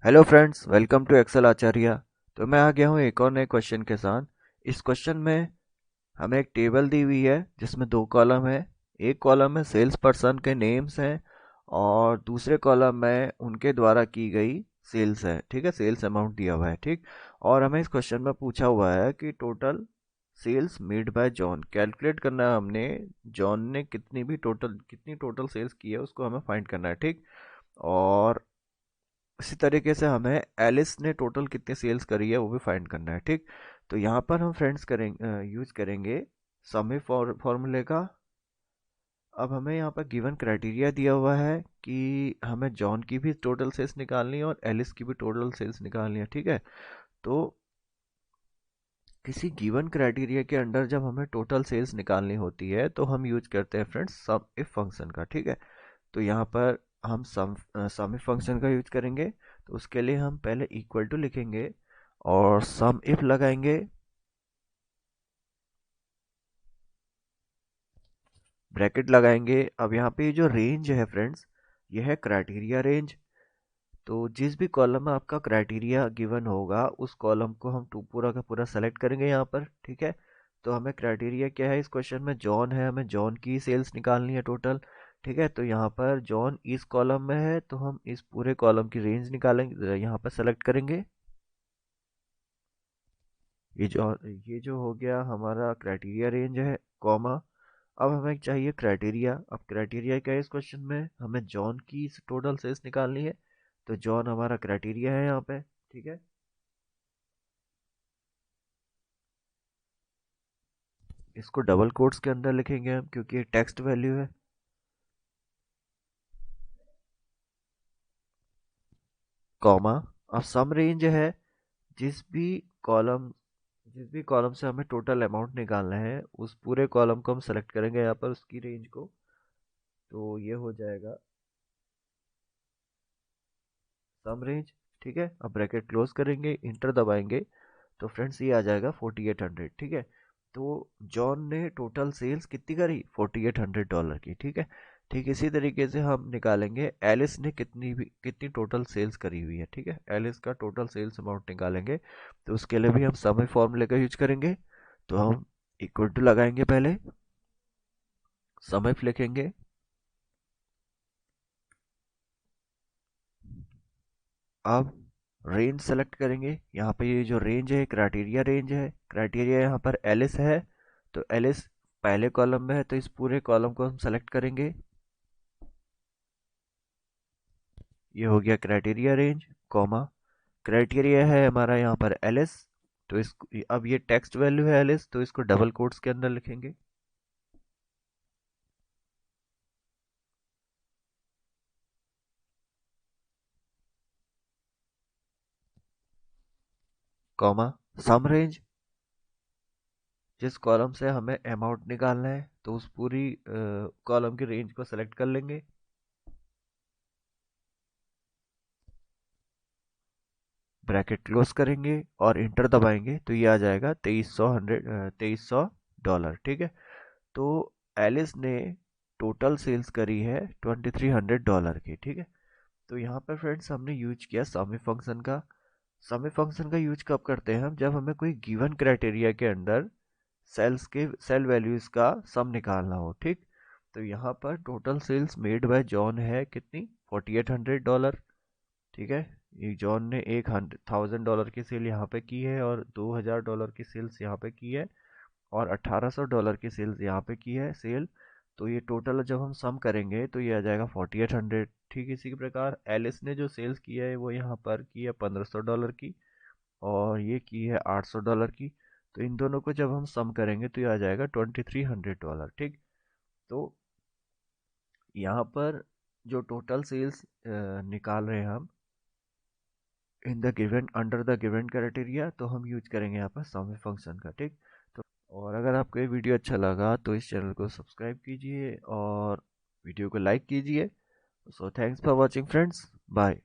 Hello friends, welcome to Excel Acharya. तो मैं आ गया हूँ एक और नए क्वेश्चन के साथ। इस क्वेश्चन में हमें एक टेबल दी हुई है जिसमें दो कॉलम है। एक कॉलम में सेल्स पर्सन के नेम्स हैं और दूसरे कॉलम में उनके द्वारा की गई सेल्स है। ठीक है, सेल्स अमाउंट दिया हुआ है। ठीक, और हमें इस क्वेश्चन में पूछा हुआ है कि total sales made by John calculate करना है हमने। जॉन ने कितनी टोटल सेल्स की है उसको हमें फाइंड करना है। ठीक, और इसी तरीके से हमें एलिस ने टोटल कितनी सेल्स करी है वो भी फाइंड करना है। ठीक, तो यहाँ पर हम फ्रेंड्स करेंगे यूज करेंगे समी फॉर्मूले का। अब हमें यहाँ पर गिवन क्राइटेरिया दिया हुआ है कि हमें जॉन की भी टोटल सेल्स निकालनी है और एलिस की भी टोटल सेल्स निकालनी है। ठीक है, तो किसी गिवन क्राइटेरिया के अंडर जब हमें टोटल सेल्स निकालनी होती है तो हम यूज करते हैं फ्रेंड्स सम इफ फंक्शन का। ठीक है, तो यहाँ पर हम सम इफ फंक्शन का यूज करेंगे। तो उसके लिए हम पहले इक्वल टू लिखेंगे और सम इफ लगाएंगे, ब्रैकेट लगाएंगे। अब यहाँ पे जो रेंज है फ्रेंड्स, ये है क्राइटेरिया रेंज। तो जिस भी कॉलम में आपका क्राइटेरिया गिवन होगा उस कॉलम को हम टू पूरा का पूरा सेलेक्ट करेंगे यहाँ पर। ठीक है, तो हमें क्राइटेरिया क्या है इस क्वेश्चन में, जॉन है, हमें जॉन की सेल्स निकालनी है टोटल। ठीक है, तो यहाँ पर जॉन इस कॉलम में है तो हम इस पूरे कॉलम की रेंज निकालेंगे, यहाँ पर सेलेक्ट करेंगे। ये जो हो गया हमारा क्राइटेरिया रेंज है, कॉमा। अब हमें चाहिए क्राइटेरिया। अब क्राइटेरिया क्या है इस क्वेश्चन में, हमें जॉन की टोटल सेल्स निकालनी है। तो जॉन हमारा क्राइटेरिया है यहाँ पे। ठीक है, इसको डबल कोट्स के अंदर लिखेंगे हम क्योंकि ये टेक्स्ट वैल्यू है, कॉमा। अब सम रेंज है, जिस भी कॉलम जिस भी कॉलम से हमें टोटल अमाउंट निकालना है उस पूरे कॉलम को हम सेलेक्ट करेंगे यहाँ पर, उसकी रेंज को। तो ये हो जाएगा सम रेंज। ठीक है, अब ब्रैकेट क्लोज करेंगे, इंटर दबाएंगे, तो फ्रेंड्स ये आ जाएगा 4800। ठीक है, तो जॉन ने टोटल सेल्स कितनी करी, $4800 की। ठीक है, ठीक इसी तरीके से हम निकालेंगे एलिस ने कितनी टोटल सेल्स करी हुई है। ठीक है, एलिस का टोटल सेल्स अमाउंट निकालेंगे। तो उसके लिए भी हम सम फॉर्मूले का यूज करेंगे। तो हम इक्वल टू लगाएंगे, पहले सम लिखेंगे। अब रेंज सेलेक्ट करेंगे, यहाँ पे ये जो रेंज है क्राइटेरिया रेंज है, क्राइटेरिया यहाँ पर एलिस है। तो एलिस पहले कॉलम में है तो इस पूरे कॉलम को हम सेलेक्ट करेंगे। ये हो गया क्राइटेरिया रेंज, कॉमा। क्राइटेरिया है हमारा यहाँ पर एलिस, तो इस अब ये टेक्स्ट वैल्यू है एलिस, तो इसको डबल कोट्स के अंदर लिखेंगे, कॉमा। सम रेंज, जिस कॉलम से हमें अमाउंट निकालना है तो उस पूरी कॉलम की रेंज को सेलेक्ट कर लेंगे। ब्रैकेट क्लोज करेंगे और इंटर दबाएंगे तो ये आ जाएगा 2300 ठीक है, तो एलिस ने टोटल सेल्स करी है $2300 की। ठीक है, तो यहाँ पर फ्रेंड्स हमने यूज किया समी फंक्शन का। समी फंक्शन का यूज कब करते हैं हम, जब हमें कोई गिवन क्राइटेरिया के अंदर सेल वैल्यूज का सम निकालना हो। ठीक, तो यहाँ पर total sales made by John है कितनी, $4800। ठीक है, ये जॉन ने $1000 की सेल यहाँ पे की है और $2000 की सेल्स यहाँ पे की है और $1800 की सेल्स यहाँ पे की है सेल। तो ये टोटल जब हम सम करेंगे तो ये आ जाएगा 4800। ठीक, इसी प्रकार एलिस ने जो सेल्स किया है वो यहाँ पर की है $1500 की और ये की है $800 की। तो इन दोनों को जब हम सम करेंगे तो ये आ जाएगा $2300। ठीक, तो यहाँ पर जो टोटल सेल्स निकाल रहे हैं हम in the given under the given criteria, तो हम यूज करेंगे यहाँ पर सम फंक्शन का। ठीक, तो और अगर आपको ये वीडियो अच्छा लगा तो इस चैनल को सब्सक्राइब कीजिए और वीडियो को लाइक कीजिए। So thanks for watching friends, bye.